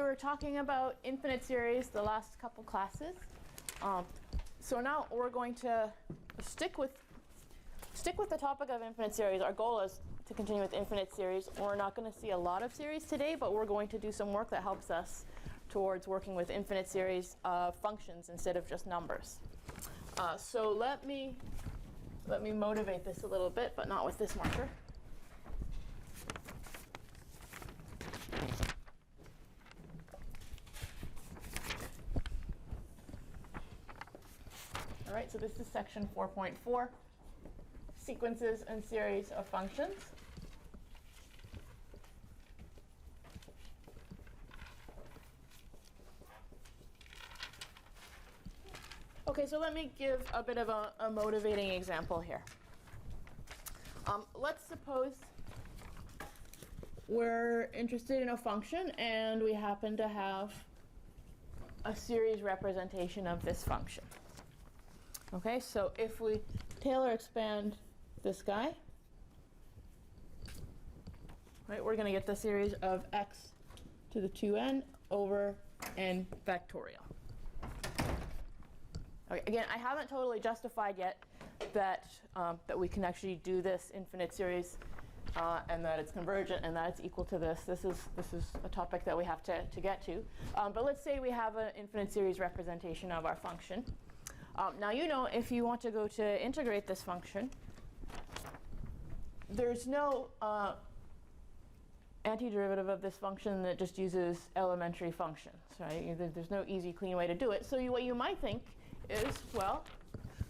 We were talking about infinite series the last couple classes. So now we're going to stick with the topic of infinite series. Our goal is to continue with infinite series. We're not going to see a lot of series today, but we're going to do some work that helps us towards working with infinite series of functions instead of just numbers. So let me motivate this a little bit, but not with this marker. All right, so this is section 4.4, sequences and series of functions. Okay, so let me give a bit of a motivating example here. Let's suppose we're interested in a function and we happen to have a series representation of this function. Okay, so if we Taylor expand this guy, right, we're going to get the series of x to the 2n over n factorial. Okay, again, I haven't totally justified yet that that we can actually do this infinite series and that it's convergent and that it's equal to this. This is a topic that we have to get to. But let's say we have an infinite series representation of our function. Now, you know, if you want to go to integrate this function, there's no antiderivative of this function that just uses elementary functions, right? There's no easy, clean way to do it. So what you might think is, well,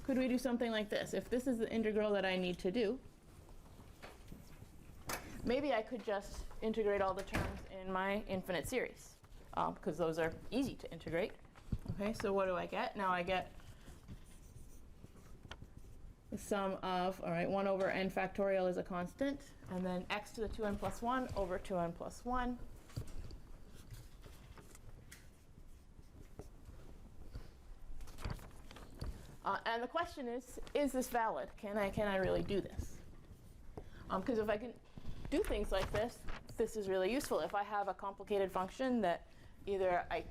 could we do something like this? If this is the integral that I need to do, maybe I could just integrate all the terms in my infinite series, because those are easy to integrate. Okay, so what do I get? Now I get the sum of, all right, 1 over n factorial is a constant, and then x to the 2n plus 1 over 2n plus 1. And the question is this valid? Can I really do this? Because if I can do things like this, this is really useful. If I have a complicated function that either I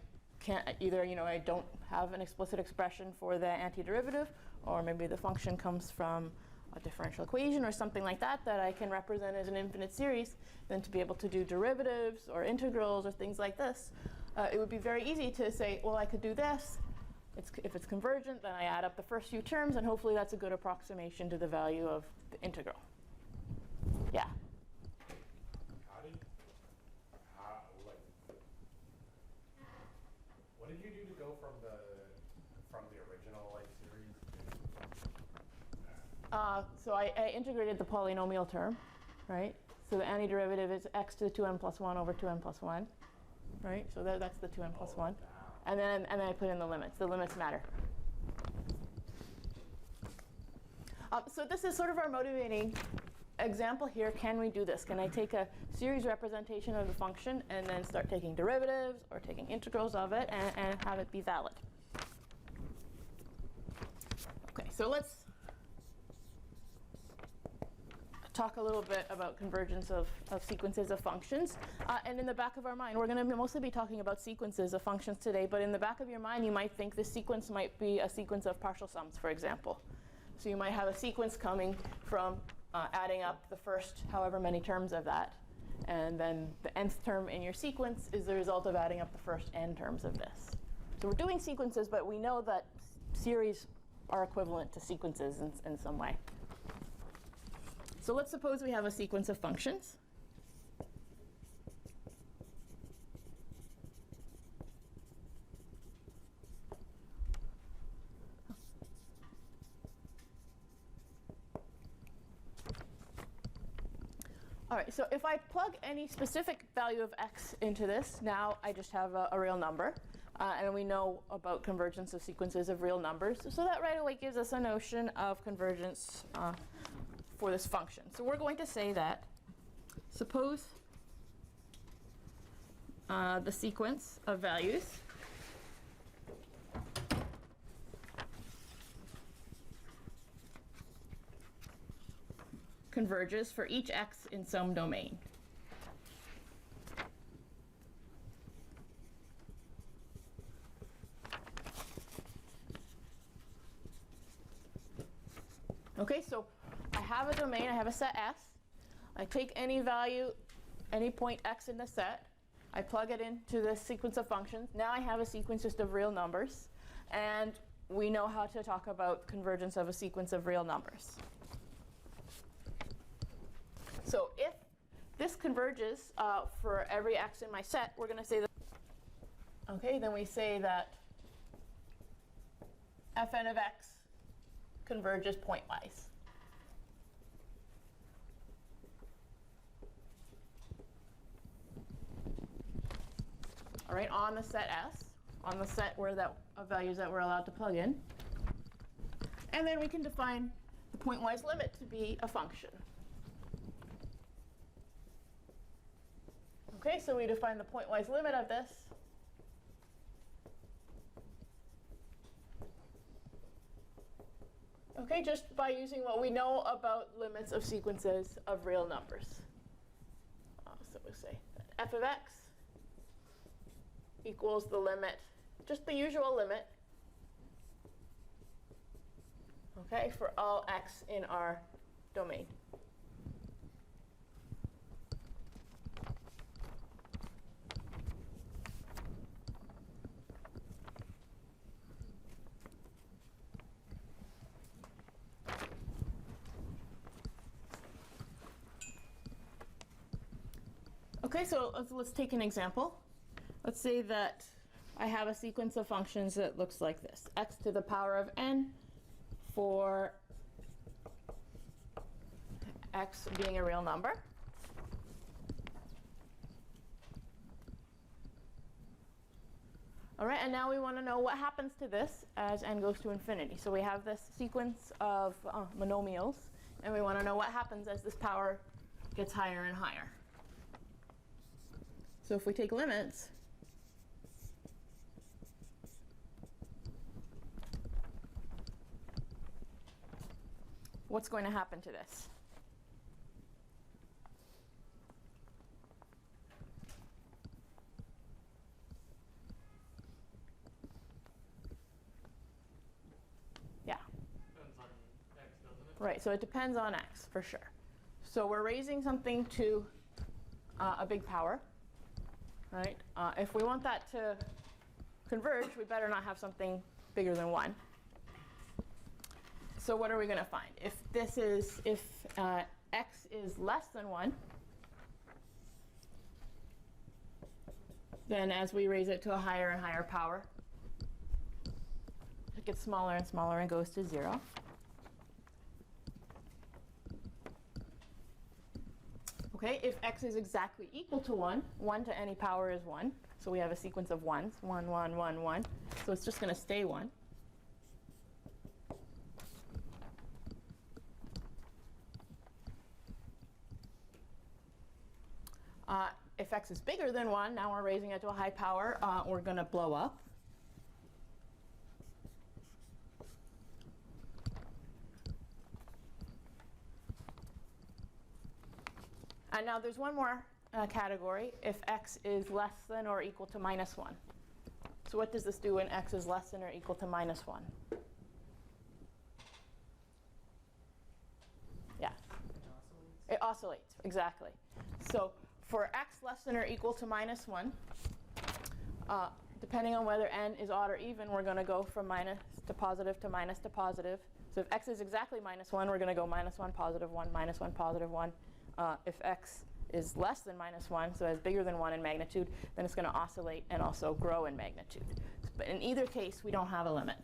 don't have an explicit expression for the antiderivative, or maybe the function comes from a differential equation or something like that that I can represent as an infinite series, then to be able to do derivatives or integrals or things like this, it would be very easy to say, well, I could do this. If it's convergent, then I add up the first few terms, and hopefully that's a good approximation to the value of the integral. Yeah? What did you do to go from the original series to so I integrated the polynomial term, right? So the antiderivative is x to the 2n plus 1 over 2n plus 1, right? So that's the 2n plus 1. And then I put in the limits. The limits matter. So this is sort of our motivating example here. Can we do this? Can I take a series representation of the function and then start taking derivatives or taking integrals of it and have it be valid? Okay, so let's talk a little bit about convergence of sequences of functions. And in the back of our mind, we're going to mostly be talking about sequences of functions today, but in the back of your mind, you might think this sequence might be a sequence of partial sums, for example. So you might have a sequence coming from adding up the first however many terms of that, and then the nth term in your sequence is the result of adding up the first n terms of this. So we're doing sequences, but we know that series are equivalent to sequences in some way. So let's suppose we have a sequence of functions. All right, so if I plug any specific value of x into this, now I just have a real number. And we know about convergence of sequences of real numbers. So that right away gives us a notion of convergence for this function. So we're going to say that suppose the sequence of values converges for each x in some domain. Okay, so I have a domain, I have a set S. I take any value, any point x in the set. I plug it into this sequence of functions. Now I have a sequence just of real numbers. And we know how to talk about convergence of a sequence of real numbers. So if this converges for every x in my set, we're going to say that. Okay, then we say that fn of x converges pointwise. All right, on the set S, on the set where of values that we're allowed to plug in. And then we can define the pointwise limit to be a function. Okay, so we define the pointwise limit of this. Okay, just by using what we know about limits of sequences of real numbers. So we say that f of x equals the limit, just the usual limit, okay, for all x in our domain. Okay, so let's take an example. Let's say that I have a sequence of functions that looks like this. X to the power of n for x being a real number. All right, and now we want to know what happens to this as n goes to infinity. So we have this sequence of monomials, and we want to know what happens as this power gets higher and higher. So if we take limits, what's going to happen to this? Yeah. Depends on x, doesn't it? Right, so it depends on x, for sure. So we're raising something to a big power, right? If we want that to converge, we better not have something bigger than 1. So what are we going to find? If x is less than 1, then as we raise it to a higher and higher power, it gets smaller and smaller and goes to 0. Okay, if x is exactly equal to 1, 1 to any power is 1. So we have a sequence of 1s, 1, 1, 1, 1. So it's just going to stay 1. If x is bigger than 1, now we're raising it to a high power, we're going to blow up. And now there's one more category, if x is less than or equal to minus 1. So what does this do when x is less than or equal to minus 1? Yeah. It oscillates, exactly. So for x less than or equal to minus 1, depending on whether n is odd or even, we're going to go from minus to positive to minus to positive. So if x is exactly minus 1, we're going to go minus 1, positive 1, minus 1, positive 1. If x is less than minus 1, so as bigger than 1 in magnitude, then it's going to oscillate and also grow in magnitude. But in either case, we don't have a limit.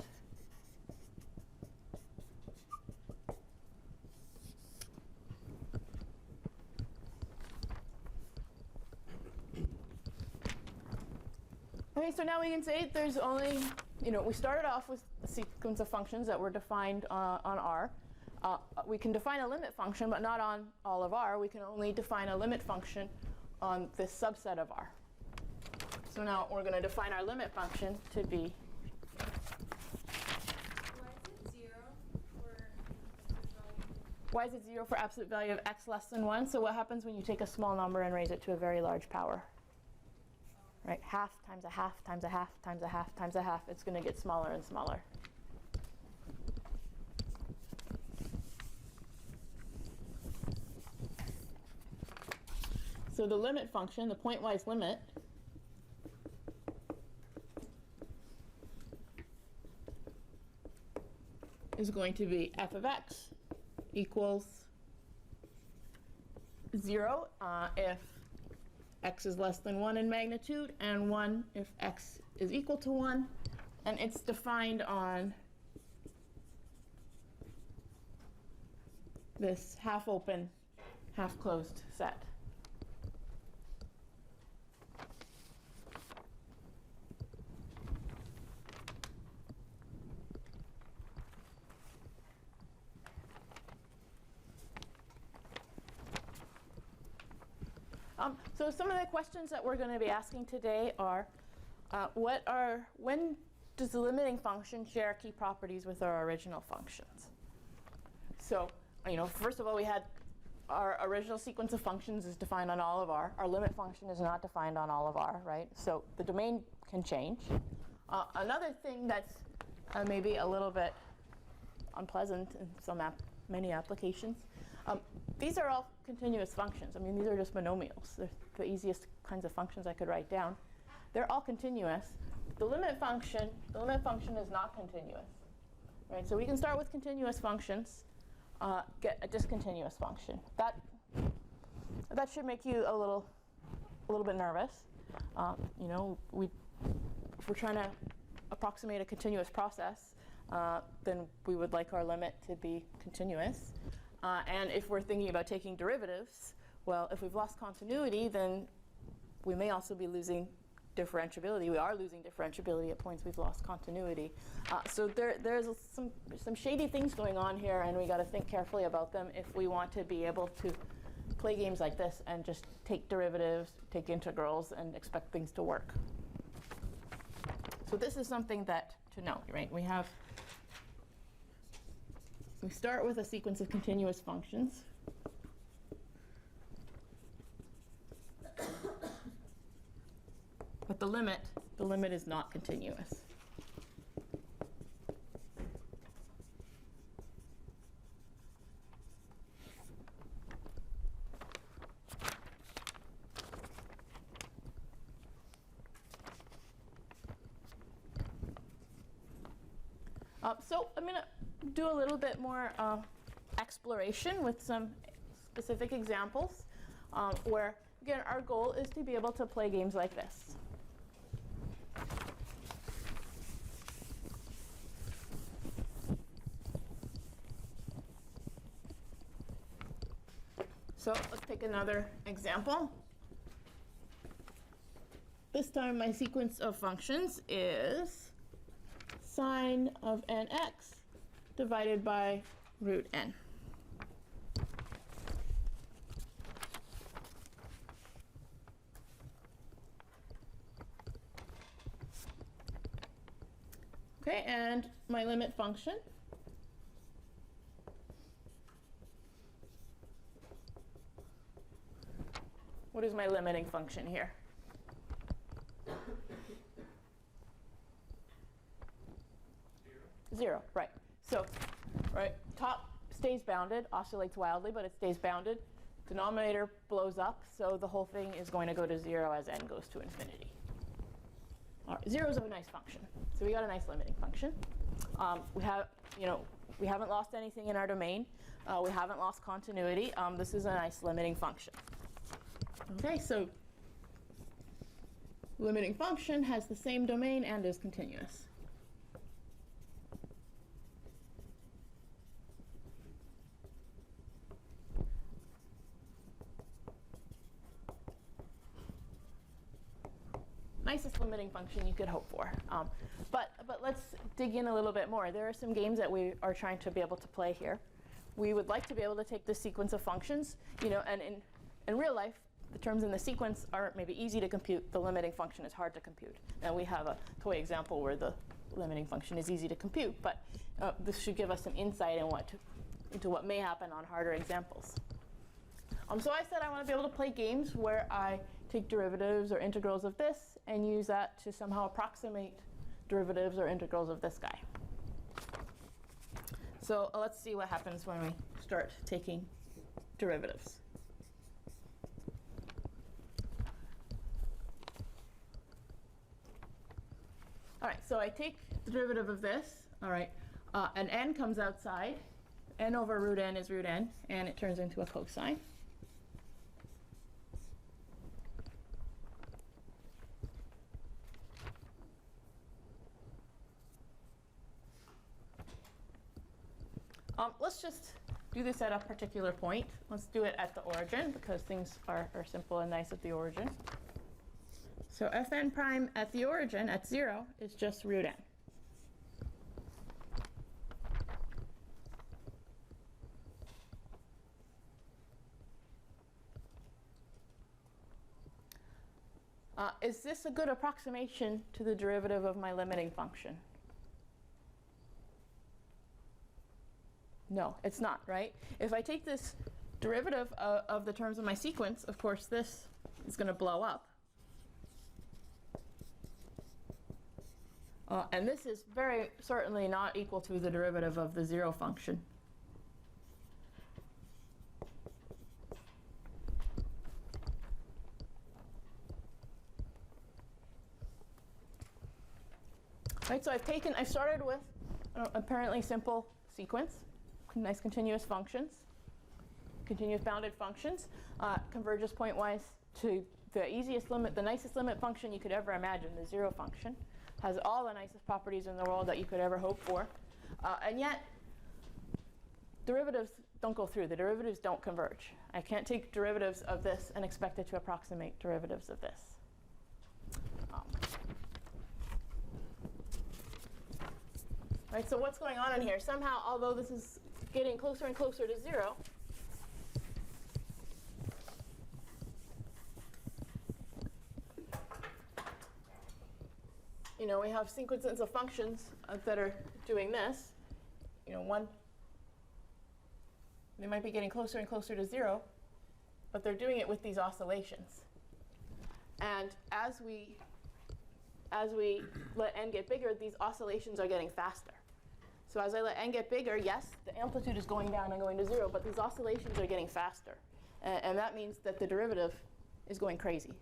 Okay, so now we can say there's only, we started off with a sequence of functions that were defined on R. We can define a limit function, but not on all of R. We can only define a limit function on this subset of R. So now we're going to define our limit function to be. Why is it 0 for absolute value of x less than 1? So what happens when you take a small number and raise it to a very large power? Right, half times a half times a half times a half times a half. It's going to get smaller and smaller. So the limit function, the pointwise limit, is going to be f of x equals 0 if x is less than 1 in magnitude, and 1 if x is equal to 1. And it's defined on this half open, half closed set. So some of the questions that we're going to be asking today are, when does the limiting function share key properties with our original functions? So, first of all, we had our original sequence of functions is defined on all of R. Our limit function is not defined on all of R, right? So the domain can change. Another thing that's maybe a little bit unpleasant in many applications, these are all continuous functions. I mean, these are just monomials. They're the easiest kinds of functions I could write down. They're all continuous. The limit function is not continuous, right? So we can start with continuous functions, get a discontinuous function. That should make you a little bit nervous. If we're trying to approximate a continuous process, then we would like our limit to be continuous. And if we're thinking about taking derivatives, well, if we've lost continuity, then we may also be losing differentiability. We are losing differentiability at points we've lost continuity. So there's some shady things going on here, and we got to think carefully about them if we want to be able to play games like this and just take derivatives, take integrals, and expect things to work. So this is something that to note, right? We start with a sequence of continuous functions. But the limit is not continuous. So I'm going to do a little bit more exploration with some specific examples where, again, our goal is to be able to play games like this. So let's take another example. This time my sequence of functions is sine of nx divided by root n. Okay, and my limit function what is my limiting function here? Zero, right. So, right, top stays bounded, oscillates wildly, but it stays bounded. Denominator blows up, so the whole thing is going to go to 0 as n goes to infinity. All right, 0 is a nice function. So we got a nice limiting function. We haven't lost anything in our domain. We haven't lost continuity. This is a nice limiting function. Okay, so limiting function has the same domain and is continuous. Nicest limiting function you could hope for. But let's dig in a little bit more. There are some games that we are trying to be able to play here. We would like to be able to take this sequence of functions, and in real life, the terms in the sequence are maybe easy to compute. The limiting function is hard to compute. Now we have a toy example where the limiting function is easy to compute, but this should give us some insight into what may happen on harder examples. So I said I want to be able to play games where I take derivatives or integrals of this and use that to somehow approximate derivatives or integrals of this guy. So let's see what happens when we start taking derivatives. All right, so I take the derivative of this, all right, and n comes outside. N over root n is root n, and it turns into a cosine. Let's just do this at a particular point. Let's do it at the origin, because things are simple and nice at the origin. So fn prime at the origin, at 0, is just root n. Is this a good approximation to the derivative of my limiting function? No, it's not, right? If I take this derivative of the terms of my sequence, of course, this is going to blow up. And this is very certainly not equal to the derivative of the 0 function. Right, so I've started with an apparently simple sequence, nice continuous functions, continuous bounded functions, converges pointwise to the easiest limit, the nicest limit function you could ever imagine, the 0 function. Has all the nicest properties in the world that you could ever hope for. And yet, derivatives don't go through. The derivatives don't converge. I can't take derivatives of this and expect it to approximate derivatives of this. Right, so what's going on in here? Somehow, although this is getting closer and closer to 0, you know, we have sequences of functions that are doing this. You know, they might be getting closer and closer to 0, but they're doing it with these oscillations. And as we let n get bigger, these oscillations are getting faster. So as I let n get bigger, yes, the amplitude is going down and going to 0, but these oscillations are getting faster. And that means that the derivative is going crazy.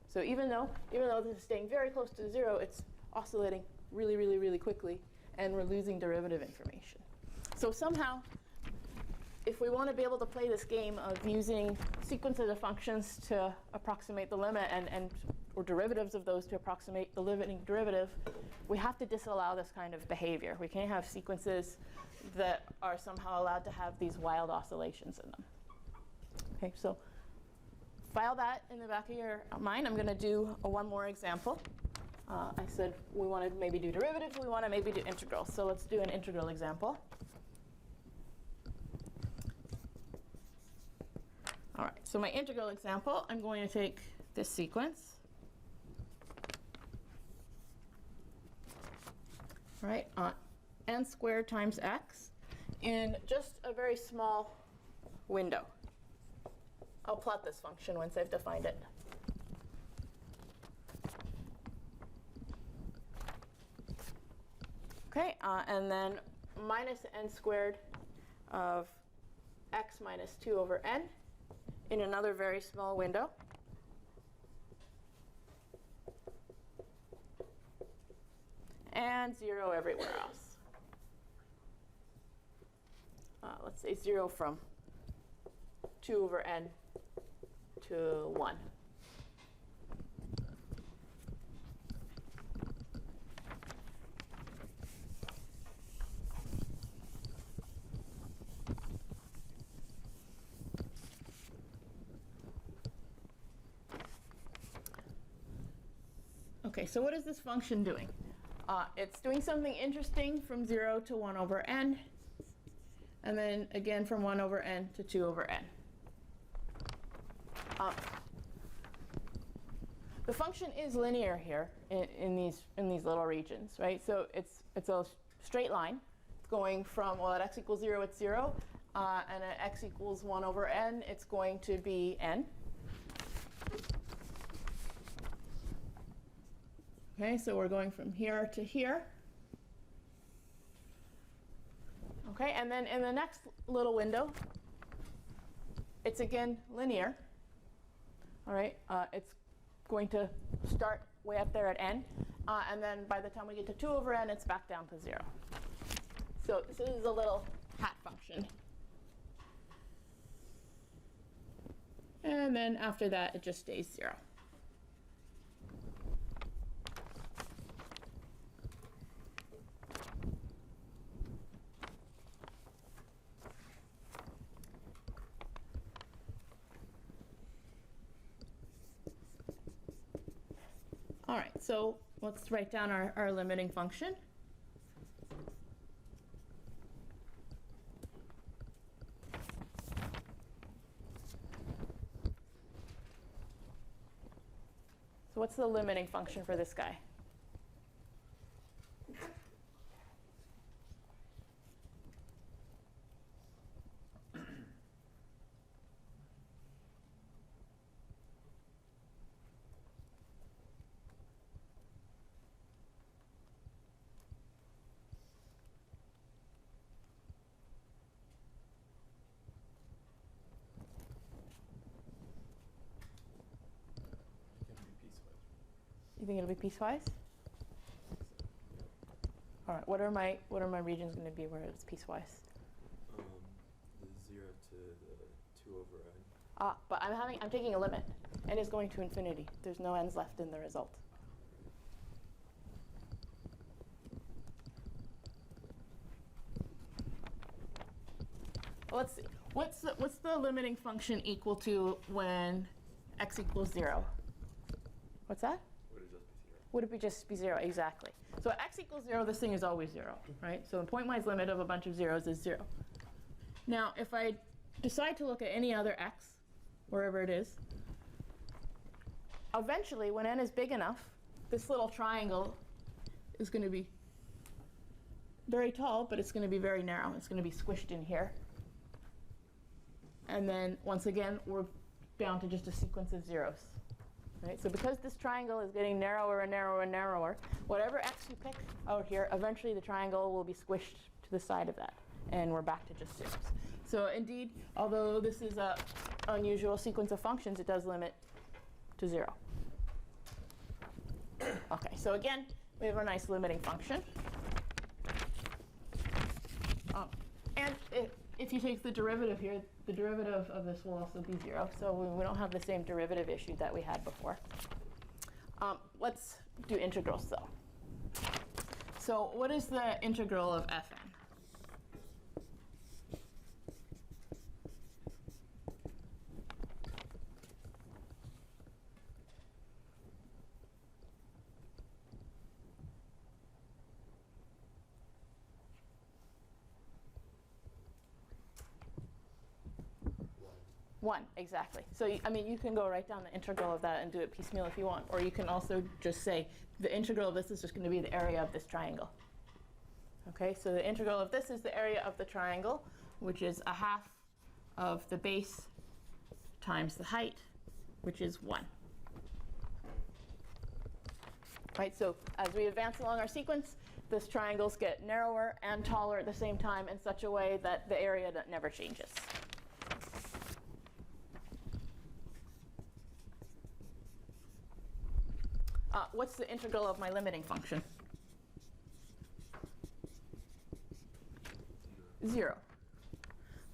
So even though this is staying very close to 0, it's oscillating really, really, really quickly, and we're losing derivative information. So somehow, if we want to be able to play this game of using sequences of functions to approximate the limit or derivatives of those to approximate the limiting derivative, we have to disallow this kind of behavior. We can't have sequences that are somehow allowed to have these wild oscillations in them. Okay, so file that in the back of your mind. I'm going to do one more example. I said we want to maybe do derivatives, we want to maybe do integrals. So let's do an integral example. All right, so my integral example, I'm going to take this sequence. Right, n squared times x in just a very small window. I'll plot this function once I've defined it. Okay, and then minus n squared of x minus 2 over n in another very small window. And 0 everywhere else. Let's say 0 from 2 over n to 1. Okay, so what is this function doing? It's doing something interesting from 0 to 1 over n, and then again from 1 over n to 2 over n. The function is linear here in these little regions, right? So it's a straight line. It's going from, well, at x equals 0, it's 0, and at x equals 1 over n, it's going to be n. Okay, so we're going from here to here. Okay, and then in the next little window, it's again linear. All right, it's going to start way up there at n. And then by the time we get to 2 over n, it's back down to 0. So this is a little hat function. And then after that, it just stays 0. All right, so let's write down our limiting function. So what's the limiting function for this guy? You think it'll be piecewise? All right. What are my regions going to be where it's piecewise? The 0 to the 2 over n. But I'm taking a limit. N is going to infinity. There's no n's left in the result. Let's see. What's the limiting function equal to when x equals 0? What's that? Would it just be 0? Exactly. So at x equals 0, this thing is always 0, right? So the pointwise limit of a bunch of zeros is 0. Now, if I decide to look at any other x, wherever it is, eventually, when n is big enough, this little triangle is going to be very tall, but it's going to be very narrow. It's going to be squished in here. And then, once again, we're down to just a sequence of zeros. Right? So because this triangle is getting narrower and narrower and narrower, whatever x you pick out here, eventually the triangle will be squished to the side of that. And we're back to just zeros. So indeed, although this is an unusual sequence of functions, it does limit to 0. OK, so again, we have a nice limiting function. And if you take the derivative here, the derivative of this will also be 0. So we don't have the same derivative issue that we had before. Let's do integrals, though. So what is the integral of fn? One, exactly. So, I mean, you can go write down the integral of that and do it piecemeal if you want. Or you can also just say the integral of this is just going to be the area of this triangle. OK, so the integral of this is the area of the triangle, which is a half of the base times the height, which is 1. Right, so as we advance along our sequence, these triangles get narrower and taller at the same time in such a way that the area never changes. What's the integral of my limiting function? 0.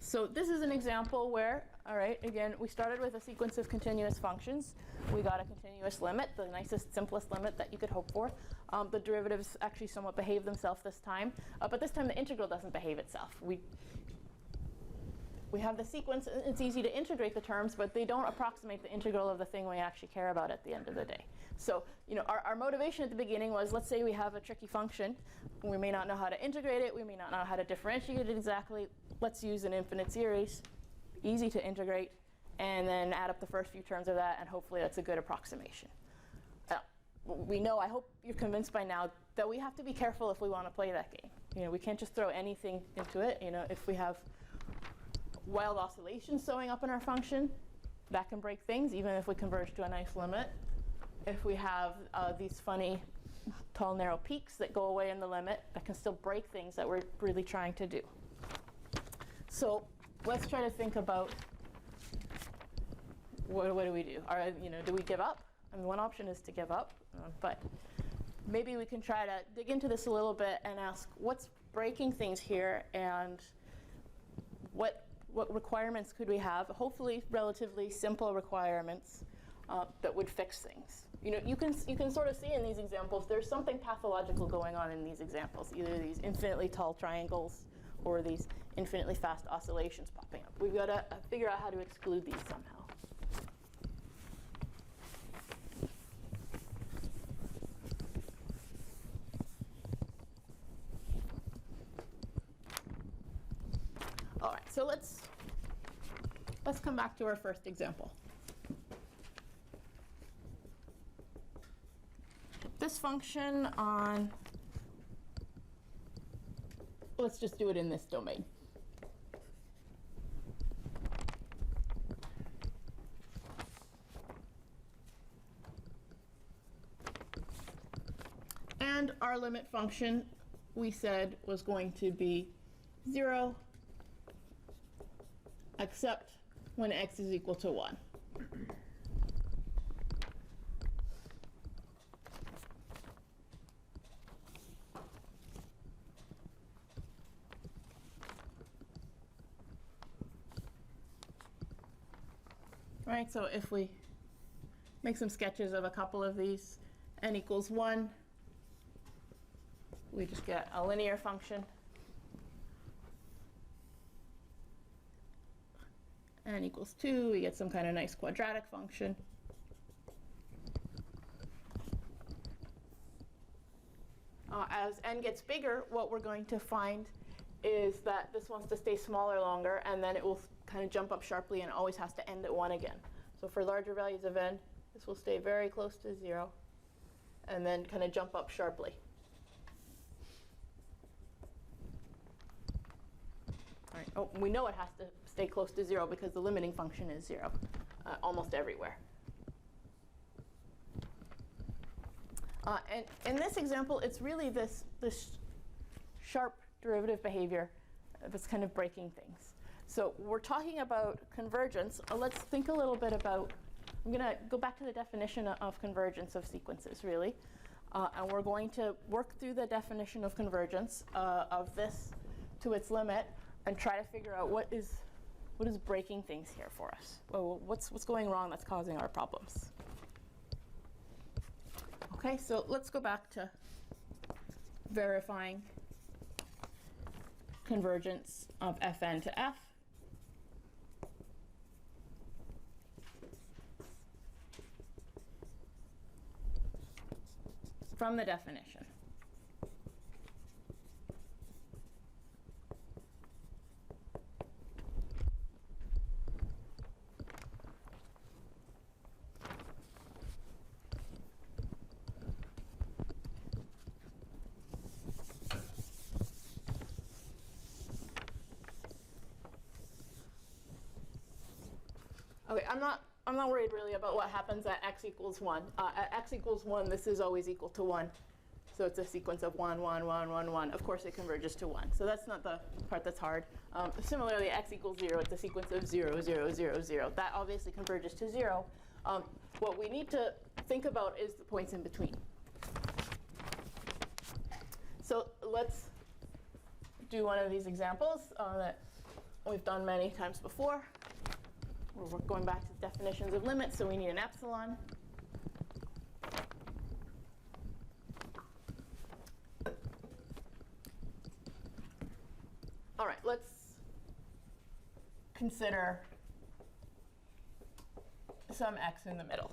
So this is an example where, all right, again, we started with a sequence of continuous functions. We got a continuous limit, the nicest, simplest limit that you could hope for. The derivatives actually somewhat behave themselves this time. But this time, the integral doesn't behave itself. We have the sequence. It's easy to integrate the terms, but they don't approximate the integral of the thing we actually care about at the end of the day. So, you know, our motivation at the beginning was, let's say we have a tricky function. We may not know how to integrate it. We may not know how to differentiate it exactly. Let's use an infinite series, easy to integrate, and then add up the first few terms of that, and hopefully that's a good approximation. We know, I hope you're convinced by now, that we have to be careful if we want to play that game. You know, we can't just throw anything into it. You know, if we have wild oscillations showing up in our function, that can break things, even if we converge to a nice limit. If we have these funny tall, narrow peaks that go away in the limit, that can still break things that we're really trying to do. So let's try to think about what do we do? You know, do we give up? And one option is to give up, but maybe we can try to dig into this a little bit and ask what's breaking things here, and what requirements could we have, hopefully relatively simple requirements that would fix things. You can sort of see in these examples there's something pathological going on in these examples, either these infinitely tall triangles or these infinitely fast oscillations popping up. We've got to figure out how to exclude these somehow. All right, so let's come back to our first example. This function on, let's just do it in this domain. And our limit function, we said, was going to be 0, except when x is equal to 1. Right, so if we make some sketches of a couple of these, n equals 1, we just get a linear function. N equals 2, we get some kind of nice quadratic function. As n gets bigger, what we're going to find is that this wants to stay smaller longer, and then it will kind of jump up sharply and always has to end at 1 again. So for larger values of n, this will stay very close to 0 and then kind of jump up sharply. All right. Oh, we know it has to stay close to 0 because the limiting function is 0 almost everywhere. And in this example, it's really this sharp derivative behavior that's kind of breaking things. So we're talking about convergence. Let's think a little bit about, I'm going to go back to the definition of convergence of sequences, really. And we're going to work through the definition of convergence of this to its limit and try to figure out what is breaking things here for us. Well, what's going wrong that's causing our problems? Okay, so let's go back to verifying convergence of Fn to F. From the definition. Okay, I'm not worried really about what happens at x equals 1. At x equals 1, this is always equal to 1. So it's a sequence of 1, 1, 1, 1, 1. Of course, it converges to 1. So that's not the part that's hard. Similarly, x equals 0, it's a sequence of 0, 0, 0, 0. That obviously converges to 0. What we need to think about is the points in between. So let's do one of these examples that we've done many times before. We're going back to the definitions of limits, so we need an epsilon. All right, let's consider some x in the middle.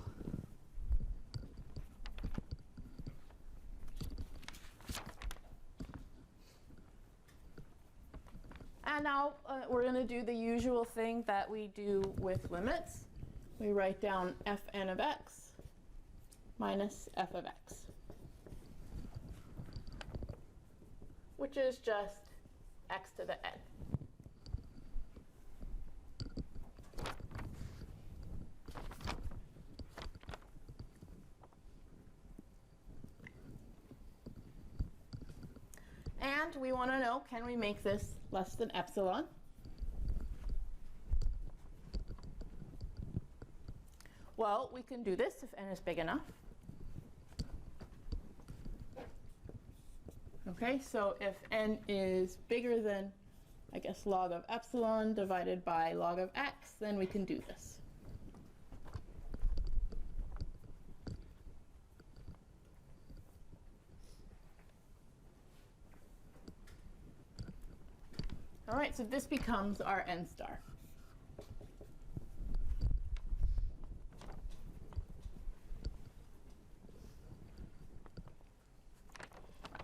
And now we're going to do the usual thing that we do with limits. We write down fn of x minus f of x, which is just x to the n. And we want to know, can we make this less than epsilon? Well, we can do this if n is big enough. Okay, so if n is bigger than, I guess, log of epsilon divided by log of x, then we can do this. All right, so this becomes our n star.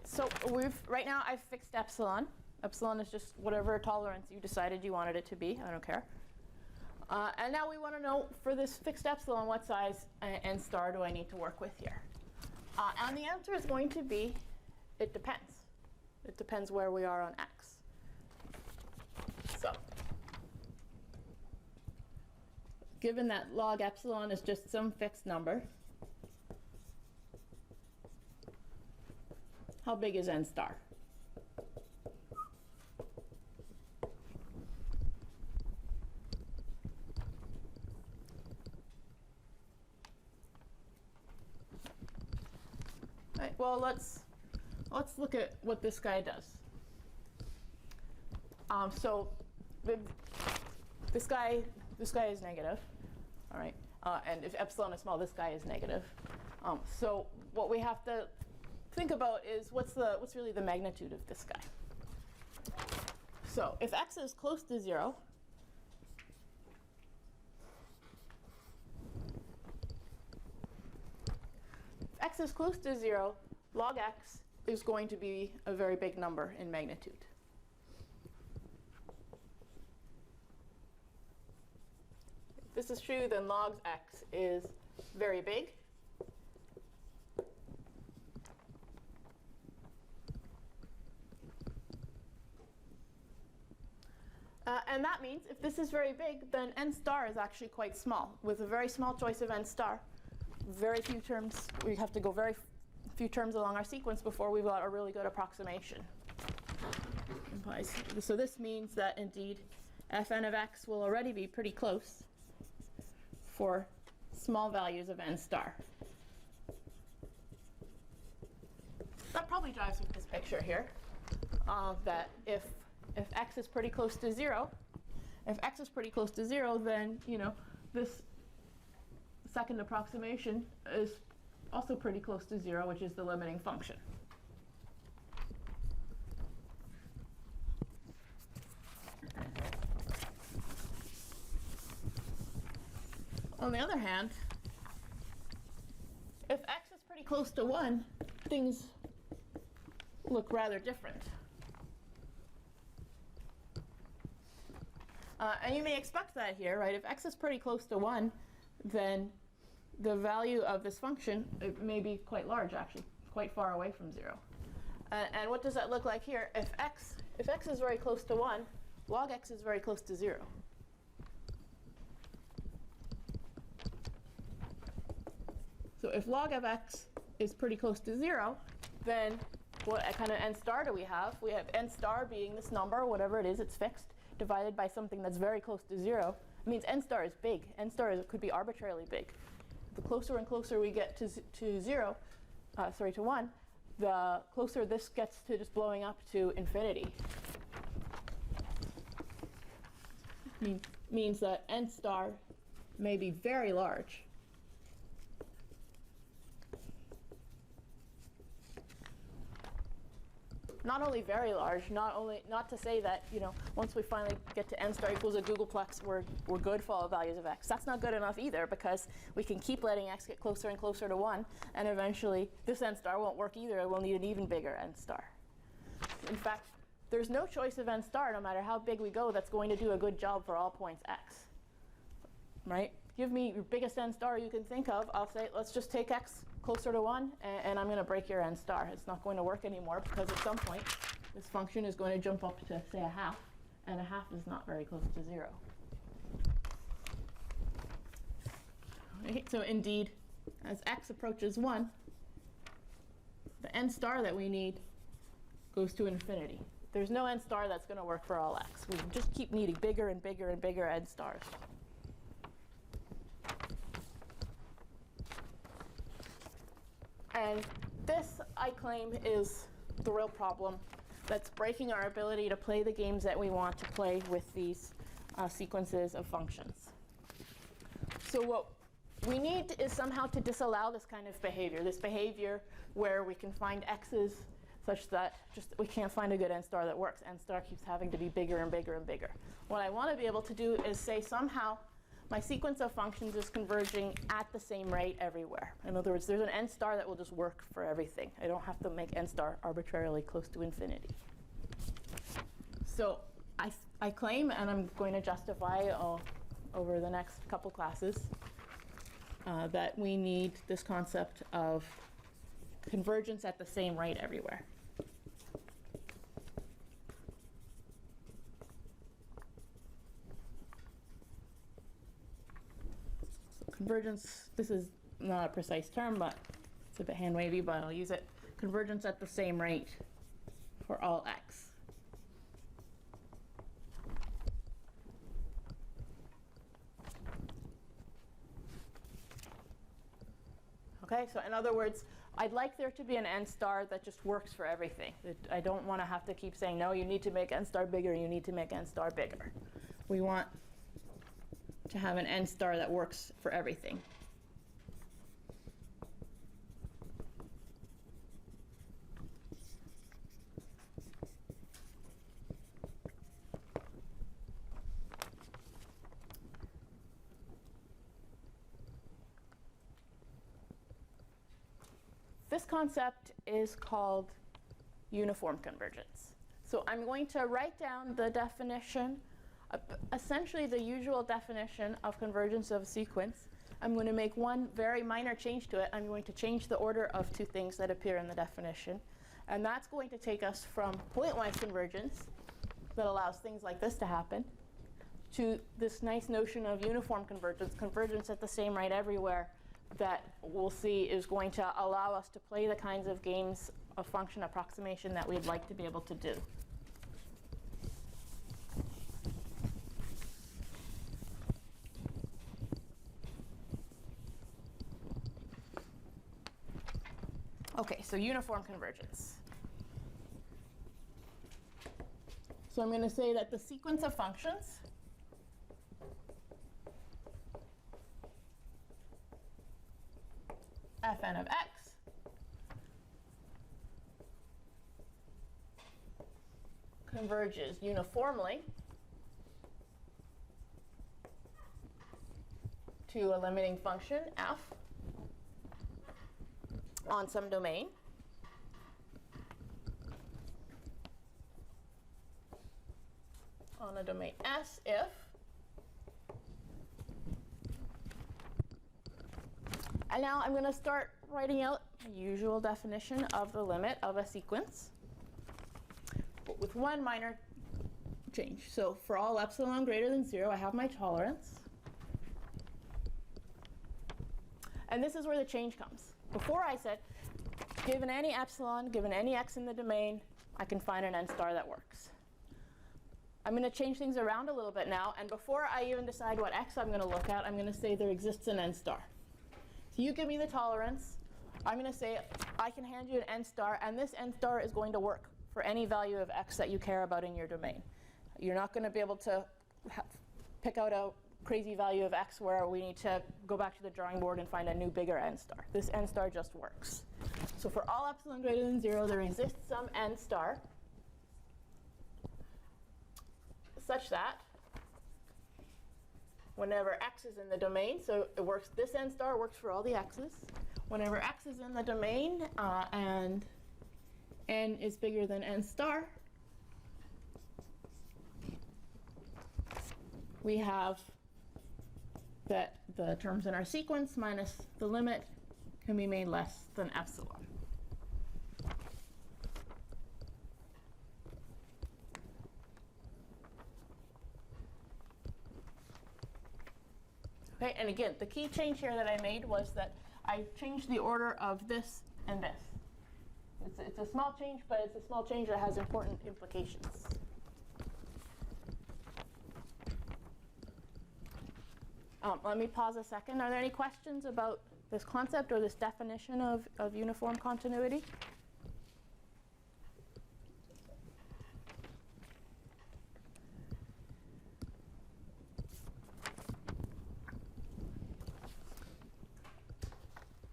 So right now I've fixed epsilon. Epsilon is just whatever tolerance you decided you wanted it to be. I don't care. And now we want to know for this fixed epsilon, what size n star do I need to work with here? And the answer is going to be, it depends. It depends where we are on x. So, given that log epsilon is just some fixed number, how big is n star? Right, well, let's look at what this guy does. So this guy is negative, all right? And if epsilon is small, this guy is negative. So what we have to think about is what's really the magnitude of this guy. So if x is close to 0, log x is going to be a very big number in magnitude. If this is true, then log x is very big. And that means if this is very big, then n star is actually quite small. With a very small choice of n star, very few terms, we have to go very few terms along our sequence before we've got a really good approximation. So this means that indeed fn of x will already be pretty close for small values of n star. That probably drives with this picture here, that if x is pretty close to 0, then this second approximation is also pretty close to 0, which is the limiting function. On the other hand, if x is pretty close to 1, things look rather different. And you may expect that here, right? If x is pretty close to 1, then the value of this function may be quite large, actually, quite far away from 0. And what does that look like here? If x is very close to 1, log x is very close to 0. So if log of x is pretty close to 0, then what kind of n star do we have? We have n star being this number, whatever it is, it's fixed, divided by something that's very close to 0. It means n star is big. N star could be arbitrarily big. The closer and closer we get to 1, the closer this gets to just blowing up to infinity. Means that n star may be very large. Not only very large, not to say that once we finally get to n star equals a googolplex, we're good for all values of x. That's not good enough either, because we can keep letting x get closer and closer to 1, and eventually this n star won't work either. We'll need an even bigger n star. In fact, there's no choice of n star, no matter how big we go, that's going to do a good job for all points x. Right? Give me your biggest n star you can think of. I'll say, let's just take x closer to 1, and I'm going to break your n star. It's not going to work anymore, because at some point, this function is going to jump up to, say, a half, and a half is not very close to 0. Right? So indeed, as x approaches 1, the n star that we need goes to infinity. There's no n star that's going to work for all x. We just keep needing bigger and bigger and bigger n stars. And this, I claim, is the real problem that's breaking our ability to play the games that we want to play with these sequences of functions. So what we need is somehow to disallow this kind of behavior, this behavior where we can find x's such that just we can't find a good n star that works. N star keeps having to be bigger and bigger and bigger. What I want to be able to do is say somehow my sequence of functions is converging at the same rate everywhere. In other words, there's an n star that will just work for everything. I don't have to make n star arbitrarily close to infinity. So I claim, and I'm going to justify over the next couple classes, that we need this concept of convergence at the same rate everywhere. So convergence, this is not a precise term, but it's a bit hand wavy, but I'll use it. Convergence at the same rate for all x. Okay, so in other words, I'd like there to be an n star that just works for everything. I don't want to have to keep saying, no, you need to make n star bigger, you need to make n star bigger. We want to have an n star that works for everything. This concept is called uniform convergence. So I'm going to write down the definition, essentially the usual definition of convergence of a sequence. I'm going to make one very minor change to it. I'm going to change the order of two things that appear in the definition. And that's going to take us from pointwise convergence that allows things like this to happen to this nice notion of uniform convergence, convergence at the same rate everywhere, that we'll see is going to allow us to play the kinds of games of function approximation that we'd like to be able to do. Okay, so uniform convergence. So I'm going to say that the sequence of functions fn of x converges uniformly to a limiting function f on some domain on a domain S if and now I'm going to start writing out the usual definition of the limit of a sequence, but with one minor change. So for all epsilon greater than 0, I have my tolerance. And this is where the change comes. Before I said, given any epsilon, given any x in the domain, I can find an n star that works. I'm going to change things around a little bit now, and before I even decide what x I'm going to look at, I'm going to say there exists an n star. So you give me the tolerance. I'm going to say I can hand you an n star, and this n star is going to work for any value of x that you care about in your domain. You're not going to be able to pick out a crazy value of x where we need to go back to the drawing board and find a new bigger n star. This n star just works. So for all epsilon greater than 0, there exists some n star such that whenever x is in the domain, so it works, this n star works for all the x's. Whenever x is in the domain and n is bigger than n star, we have that the terms in our sequence minus the limit can be made less than epsilon. Okay, and again, the key change here that I made was that I changed the order of this and this. It's a small change, but it's a small change that has important implications. Let me pause a second. Are there any questions about this concept or this definition of uniform continuity?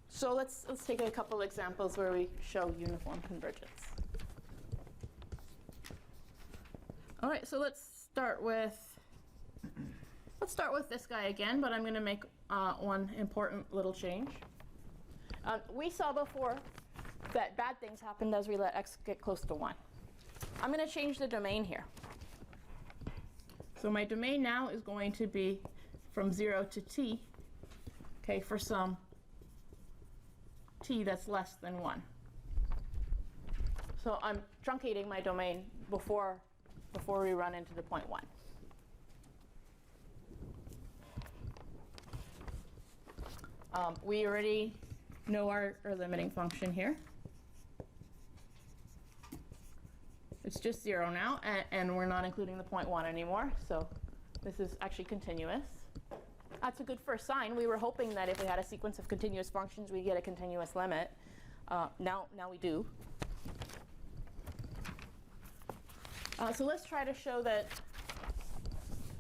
So let's take a couple examples where we show uniform convergence. All right, so let's start with this guy again, but I'm going to make one important little change. We saw before that bad things happened as we let x get close to 1. I'm going to change the domain here. So my domain now is going to be from 0 to t, okay, for some t that's less than 1. So I'm truncating my domain before we run into the point 1. We already know our limiting function here. It's just 0 now, and we're not including the point 1 anymore, so this is actually continuous. That's a good first sign. We were hoping that if we had a sequence of continuous functions, we'd get a continuous limit. Now we do. So let's try to show that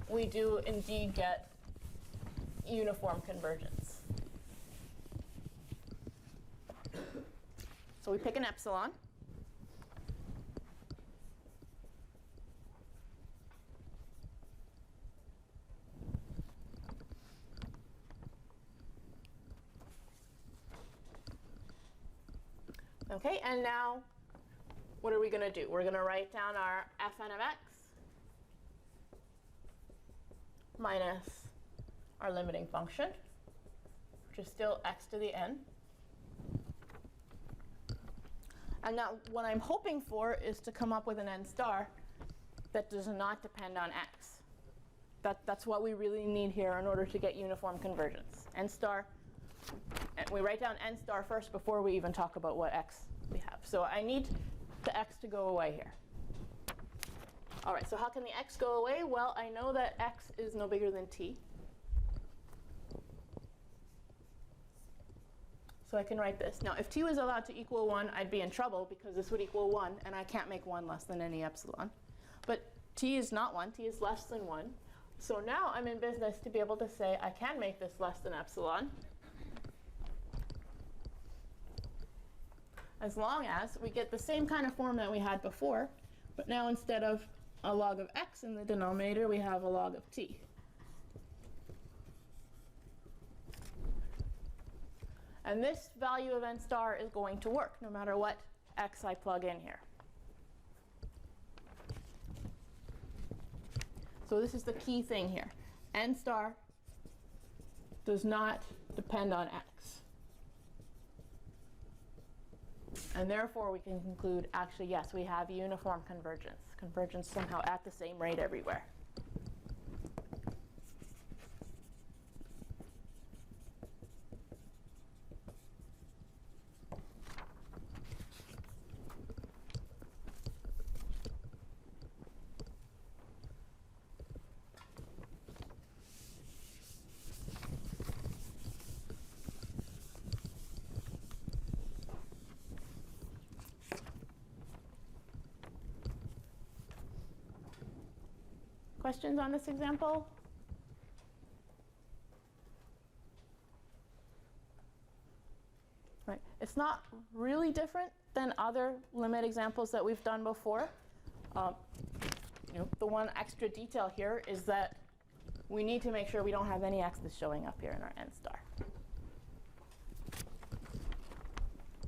we do indeed get uniform convergence. So we pick an epsilon. Okay, and now what are we going to do? We're going to write down our fn of x minus our limiting function, which is still x to the n. And now what I'm hoping for is to come up with an n star that does not depend on x. That's what we really need here in order to get uniform convergence. N star, and we write down n star first before we even talk about what x we have. So I need the x to go away here. All right, so how can the x go away? Well, I know that x is no bigger than t. So I can write this. Now, if t was allowed to equal 1, I'd be in trouble because this would equal 1, and I can't make 1 less than any epsilon. But t is not 1, t is less than 1. So now I'm in business to be able to say I can make this less than epsilon, as long as we get the same kind of form that we had before, but now instead of a log of x in the denominator, we have a log of t. And this value of n star is going to work no matter what x I plug in here. So this is the key thing here. N star does not depend on x. And therefore we can conclude, actually, yes, we have uniform convergence. Convergence somehow at the same rate everywhere. Questions on this example? Right. It's not really different than other limit examples that we've done before. The one extra detail here is that we need to make sure we don't have any x's showing up here in our n star.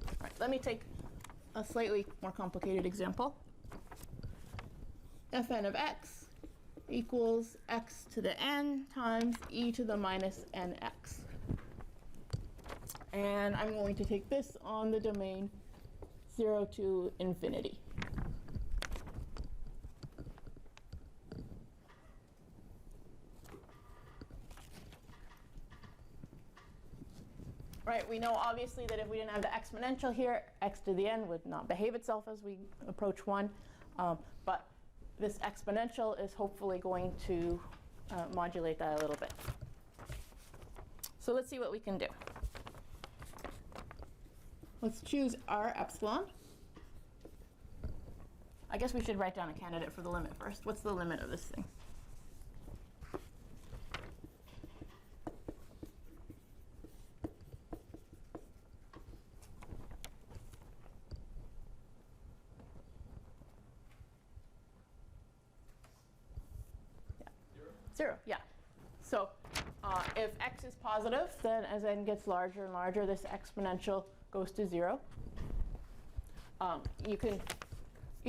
All right, let me take a slightly more complicated example. Fn of x equals x to the n times e to the minus nx. And I'm going to take this on the domain 0 to infinity. Right, we know obviously that if we didn't have the exponential here, x to the n would not behave itself as we approach 1. But this exponential is hopefully going to modulate that a little bit. So let's see what we can do. Let's choose our epsilon. I guess we should write down a candidate for the limit first. What's the limit of this thing? Zero, yeah. So if x is positive, then as n gets larger and larger, this exponential goes to 0. You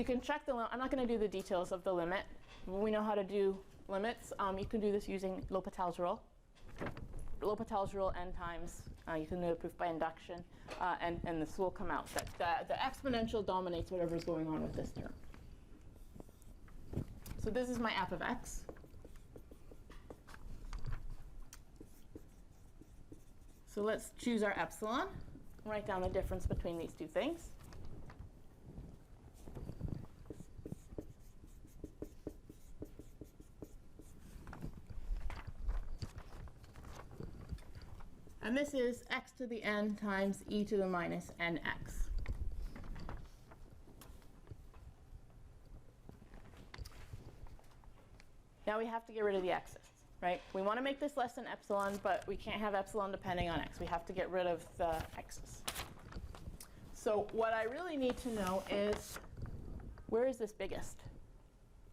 can check the limit. I'm not going to do the details of the limit. We know how to do limits. You can do this using L'Hopital's rule. L'Hopital's rule n times. You can do the proof by induction, and this will come out that the exponential dominates whatever's going on with this term. So this is my f of x. So let's choose our epsilon, write down the difference between these two things. And this is x to the n times e to the minus nx. Now we have to get rid of the x's, right? We want to make this less than epsilon, but we can't have epsilon depending on x. We have to get rid of the x's. So what I really need to know is, where is this biggest,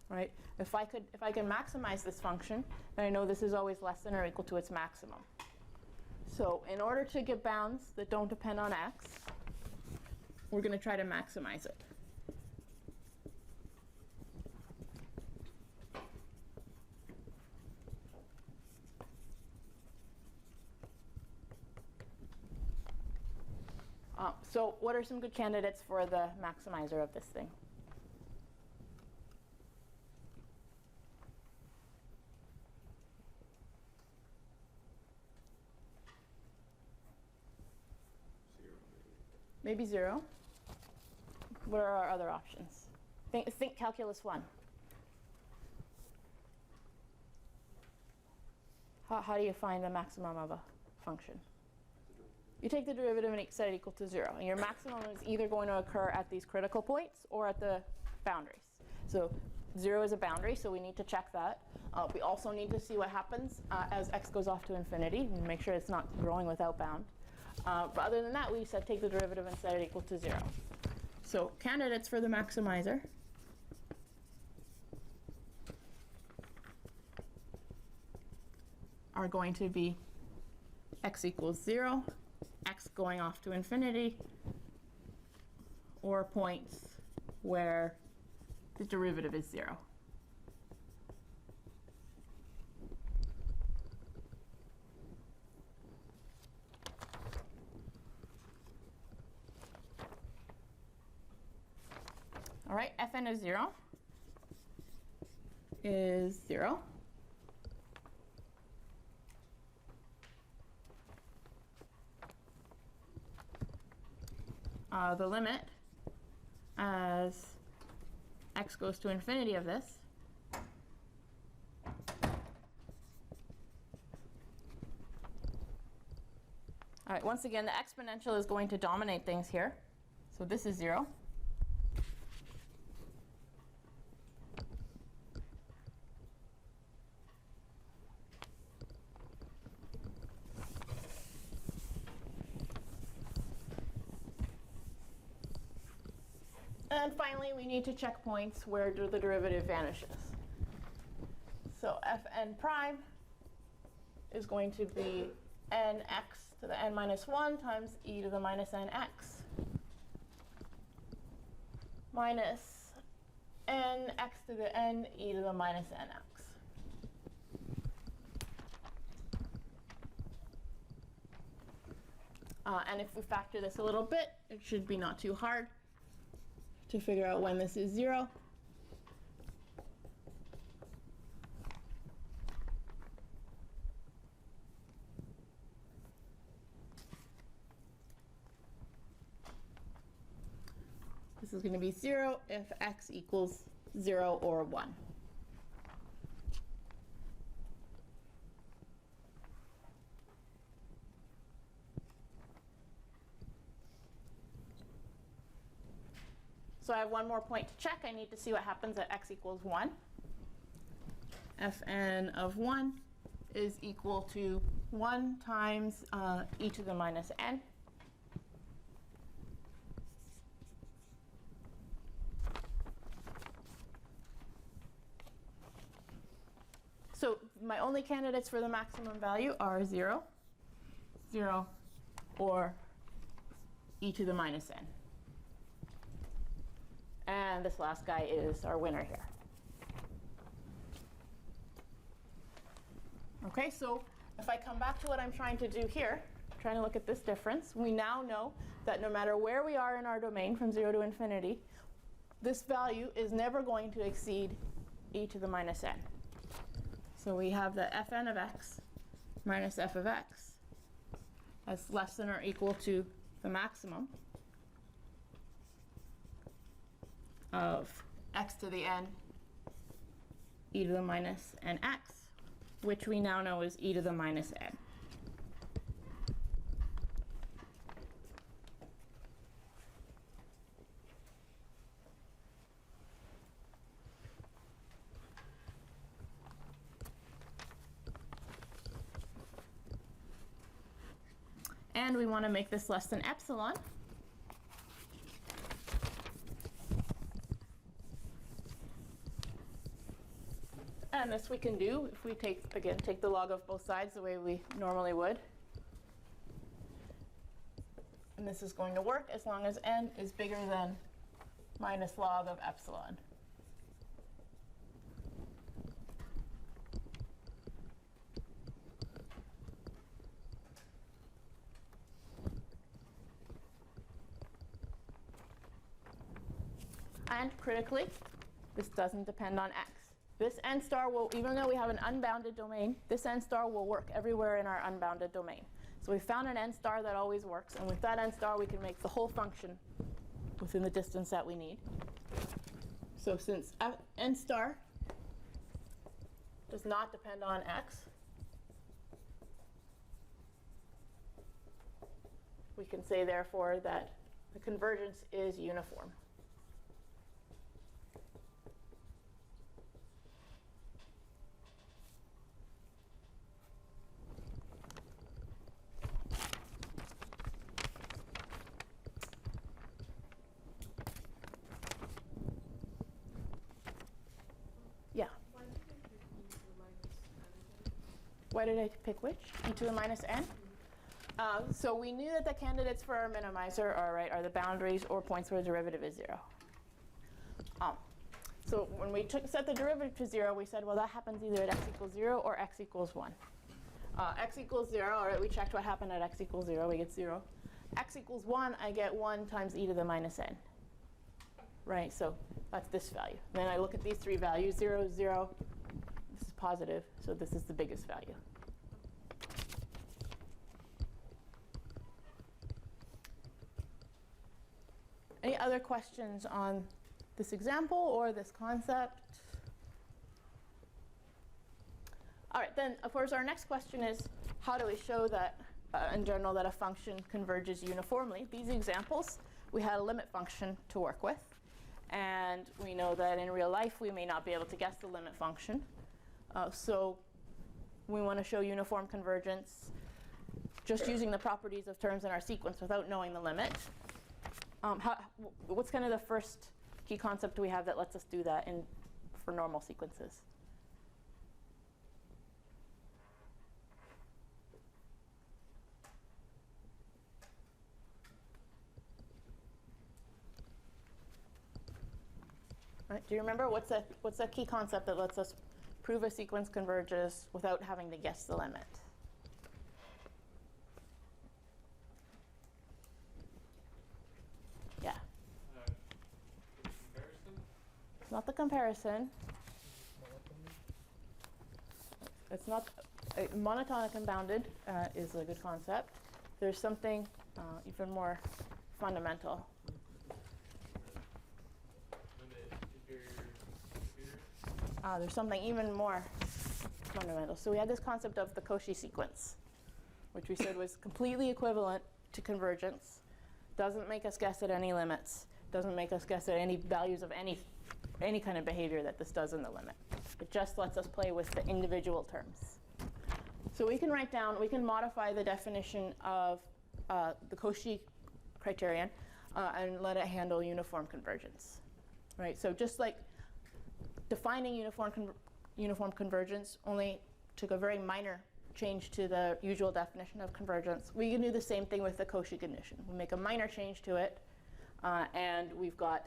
right? If I can maximize this function, then I know this is always less than or equal to its maximum. So in order to get bounds that don't depend on x, we're going to try to maximize it. So what are some good candidates for the maximizer of this thing? Maybe 0. What are our other options? Think calculus 1. How do you find the maximum of a function? You take the derivative and set it equal to 0. And your maximum is either going to occur at these critical points or at the boundaries. So 0 is a boundary, so we need to check that. We also need to see what happens as x goes off to infinity and make sure it's not growing without bound. But other than that, we said take the derivative and set it equal to 0. So candidates for the maximizer are going to be x equals 0, x going off to infinity, or points where the derivative is 0. All right, fn of 0 is 0. The limit as x goes to infinity of this all right, once again, the exponential is going to dominate things here. So this is 0. And finally, we need to check points where the derivative vanishes. So fn prime is going to be nx to the n minus 1 times e to the minus nx minus nx to the n e to the minus nx. And if we factor this a little bit, it should be not too hard to figure out when this is 0. This is going to be 0 if x equals 0 or 1. So I have one more point to check. I need to see what happens at x equals 1. Fn of 1 is equal to 1 times e to the minus n. So my only candidates for the maximum value are 0, 0, or e to the minus n. And this last guy is our winner here. Okay, so if I come back to what I'm trying to do here, trying to look at this difference, we now know that no matter where we are in our domain from 0 to infinity, this value is never going to exceed e to the minus n. So we have that fn of x minus f of x as less than or equal to the maximum of x to the n e to the minus nx, which we now know is e to the minus n. And we want to make this less than epsilon. And this we can do if we take the log of both sides the way we normally would. And this is going to work as long as n is bigger than minus log of epsilon. And critically, this doesn't depend on x. This n star will, even though we have an unbounded domain, this n star will work everywhere in our unbounded domain. So we found an n star that always works, and with that n star we can make the whole function within the distance that we need. So since n star does not depend on x, we can say therefore that the convergence is uniform. Yeah. Why did I pick which? E to the minus n? So we knew that the candidates for our minimizer are the boundaries or points where the derivative is 0. So when we set the derivative to 0, we said, well, that happens either at x equals 0 or x equals 1. X equals 0, all right, we checked what happened at x equals 0, we get 0. X equals 1, I get 1 times e to the minus n. Right, so that's this value. Then I look at these three values, 0, 0, this is positive, so this is the biggest value. Any other questions on this example or this concept? All right, then of course our next question is, how do we show that in general that a function converges uniformly? These examples, we had a limit function to work with. And we know that in real life we may not be able to guess the limit function. So we want to show uniform convergence just using the properties of terms in our sequence without knowing the limit. What's kind of the first key concept we have that lets us do that for normal sequences? Right, do you remember what's a key concept that lets us prove a sequence converges without having to guess the limit? Yeah. Comparison? It's not the comparison. It's not monotonic and bounded is a good concept. There's something even more fundamental. There's something even more fundamental. So we had this concept of the Cauchy sequence, which we said was completely equivalent to convergence, doesn't make us guess at any limits, doesn't make us guess at any values of any kind of behavior that this does in the limit. It just lets us play with the individual terms. So we can modify the definition of the Cauchy criterion and let it handle uniform convergence, right? So just like defining uniform convergence only took a very minor change to the usual definition of convergence, we can do the same thing with the Cauchy condition. We make a minor change to it, and we've got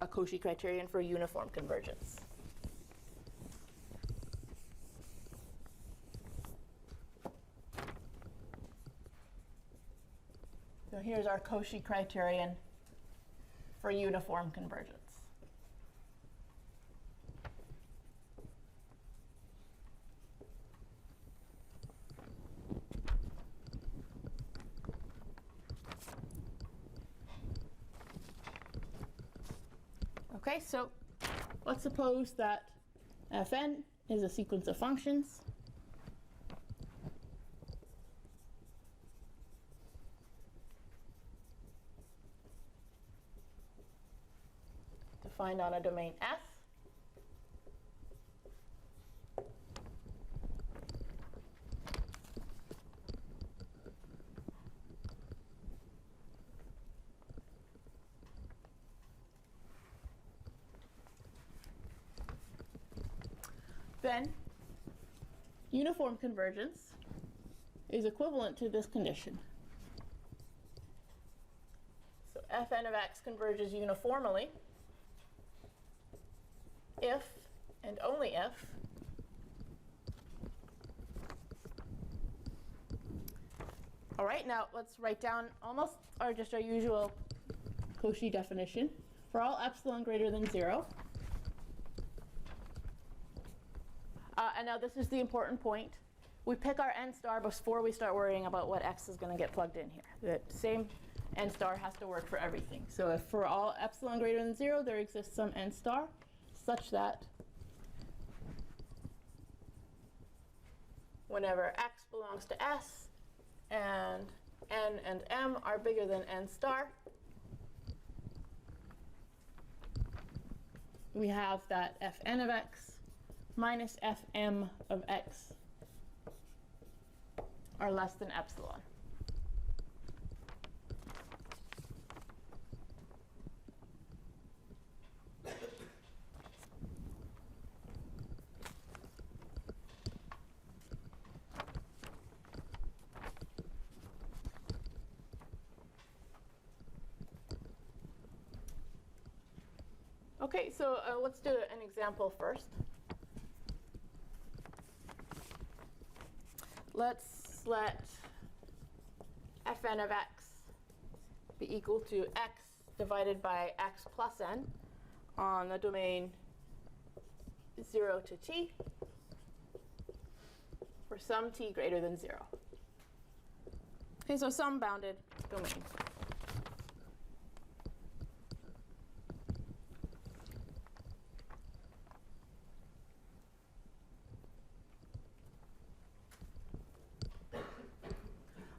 a Cauchy criterion for uniform convergence. So here's our Cauchy criterion for uniform convergence. Okay, so let's suppose that Fn is a sequence of functions. Defined on a domain S. Then uniform convergence is equivalent to this condition. So Fn of x converges uniformly if and only if all right, now let's write down almost just our usual Cauchy definition for all epsilon greater than 0. And now this is the important point. We pick our n star before we start worrying about what x is going to get plugged in here. The same n star has to work for everything. So if for all epsilon greater than 0, there exists some n star such that whenever x belongs to S and n and m are bigger than n star, we have that Fn of x minus Fm of x are less than epsilon. Okay, so let's do an example first. Let's let Fn of x be equal to x divided by x plus n on the domain 0 to t for some t greater than 0. Okay, so some bounded domain.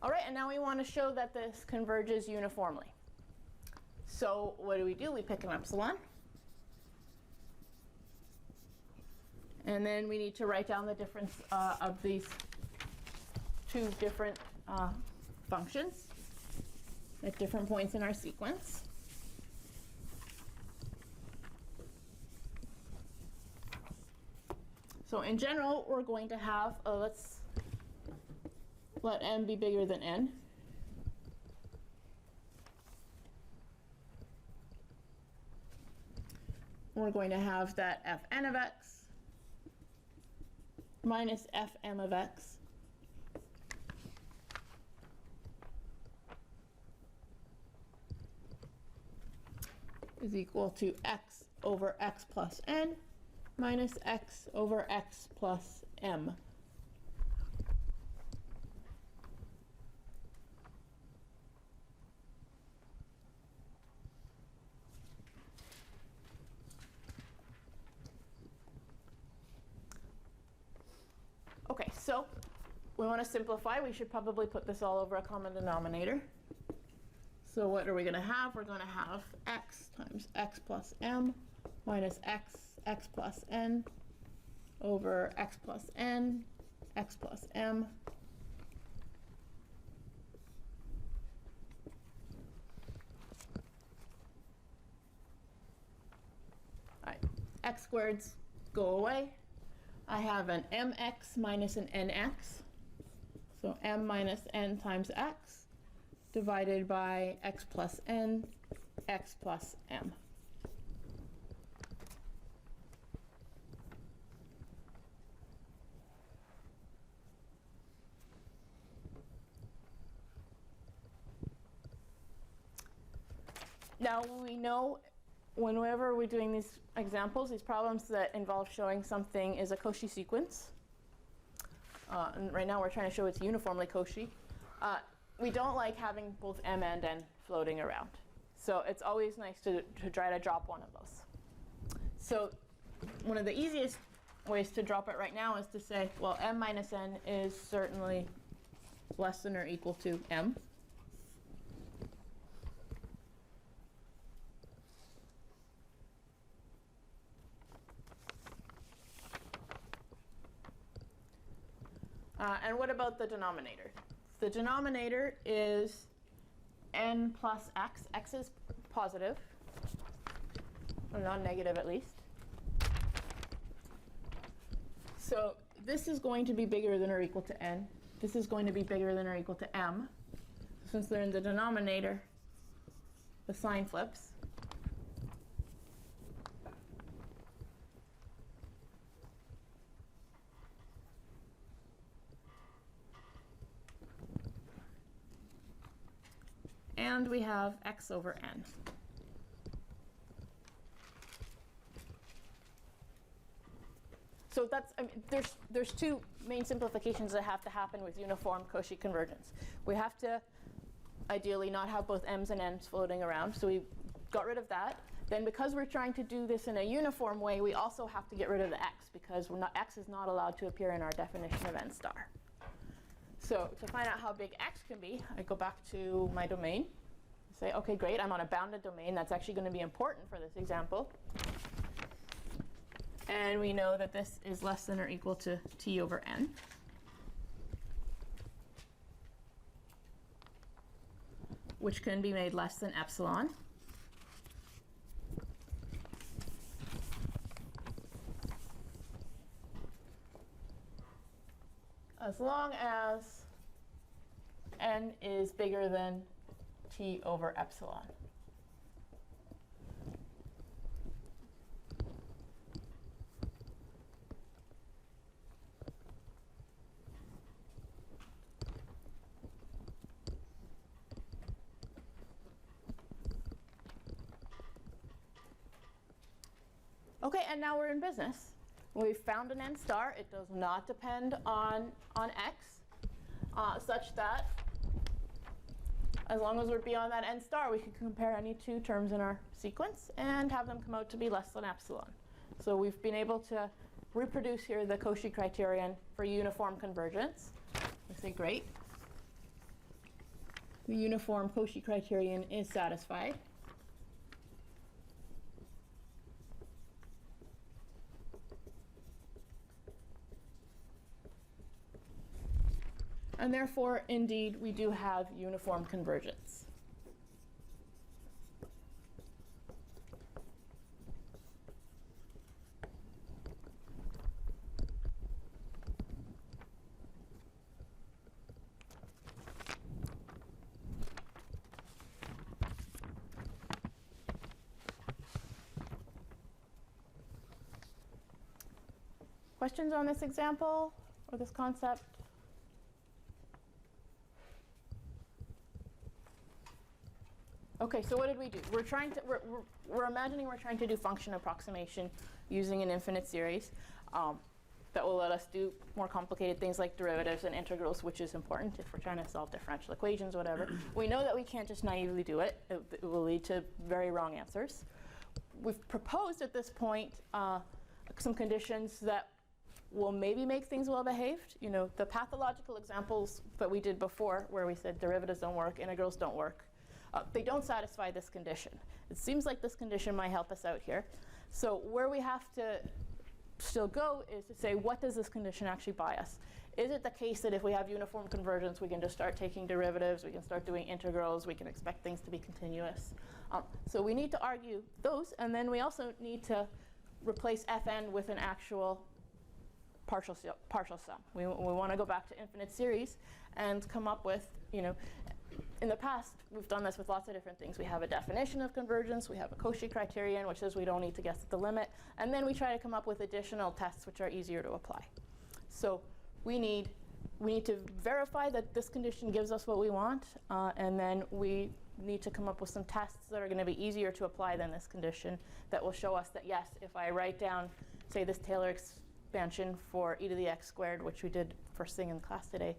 All right, and now we want to show that this converges uniformly. So what do? We pick an epsilon. And then we need to write down the difference of these two different functions at different points in our sequence. So in general, we're going to have, let's let m be bigger than n. We're going to have that Fn of x minus Fm of x is equal to x over x plus n minus x over x plus m. Okay, so we want to simplify. We should probably put this all over a common denominator. So what are we going to have? We're going to have x times x plus m minus x plus n over x plus n, x plus m. All right, x squareds go away. I have an mx minus an nx. So m minus n times x divided by x plus n, x plus m. Now we know whenever we're doing these examples, these problems that involve showing something is a Cauchy sequence. And right now we're trying to show it's uniformly Cauchy. We don't like having both m and n floating around. So it's always nice to try to drop one of those. So one of the easiest ways to drop it right now is to say, well, m minus n is certainly less than or equal to m. And what about the denominator? The denominator is n plus x. X is positive, or non-negative at least. So this is going to be bigger than or equal to n. This is going to be bigger than or equal to m. Since they're in the denominator, the sign flips. And we have x over n. So that's, I mean, there's two main simplifications that have to happen with uniform Cauchy convergence. We have to ideally not have both m's and n's floating around, so we got rid of that. Then because we're trying to do this in a uniform way, we also have to get rid of the x, because x is not allowed to appear in our definition of n star. So to find out how big x can be, I go back to my domain. Say, okay, great, I'm on a bounded domain. That's actually going to be important for this example. And we know that this is less than or equal to t over n. Which can be made less than epsilon. As long as n is bigger than t over epsilon. Okay, and now we're in business. We've found an n star. It does not depend on x, such that as long as we're beyond that n star, we can compare any two terms in our sequence and have them come out to be less than epsilon. So we've been able to reproduce here the Cauchy criterion for uniform convergence. We say, great. The uniform Cauchy criterion is satisfied. And therefore, indeed, we do have uniform convergence. Questions on this example or this concept? Okay, so what did we do? We're imagining we're trying to do function approximation using an infinite series that will let us do more complicated things like derivatives and integrals, which is important if we're trying to solve differential equations, whatever. We know that we can't just naively do it. It will lead to very wrong answers. We've proposed at this point some conditions that will maybe make things well behaved. You know, the pathological examples that we did before, where we said derivatives don't work, integrals don't work, They don't satisfy this condition. It seems like this condition might help us out here. So where we have to still go is to say, what does this condition actually buy us? Is it the case that if we have uniform convergence, we can just start taking derivatives, we can start doing integrals, we can expect things to be continuous? So we need to argue those, and then we also need to replace Fn with an actual partial sum. We want to go back to infinite series and come up with, in the past, we've done this with lots of different things. We have a definition of convergence, we have a Cauchy criterion, which says we don't need to guess at the limit, and then we try to come up with additional tests which are easier to apply. So we need to verify that this condition gives us what we want, and then we need to come up with some tests that are going to be easier to apply than this condition that will show us that, yes, if I write down, say, this Taylor expansion for e to the x squared, which we did first thing in class today,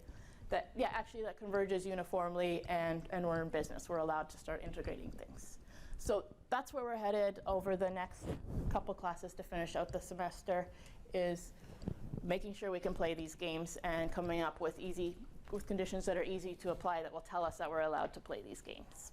that, yeah, actually that converges uniformly, and we're in business. We're allowed to start integrating things. So that's where we're headed over the next couple classes to finish out the semester, is making sure we can play these games and coming up with conditions that are easy to apply that will tell us that we're allowed to play these games.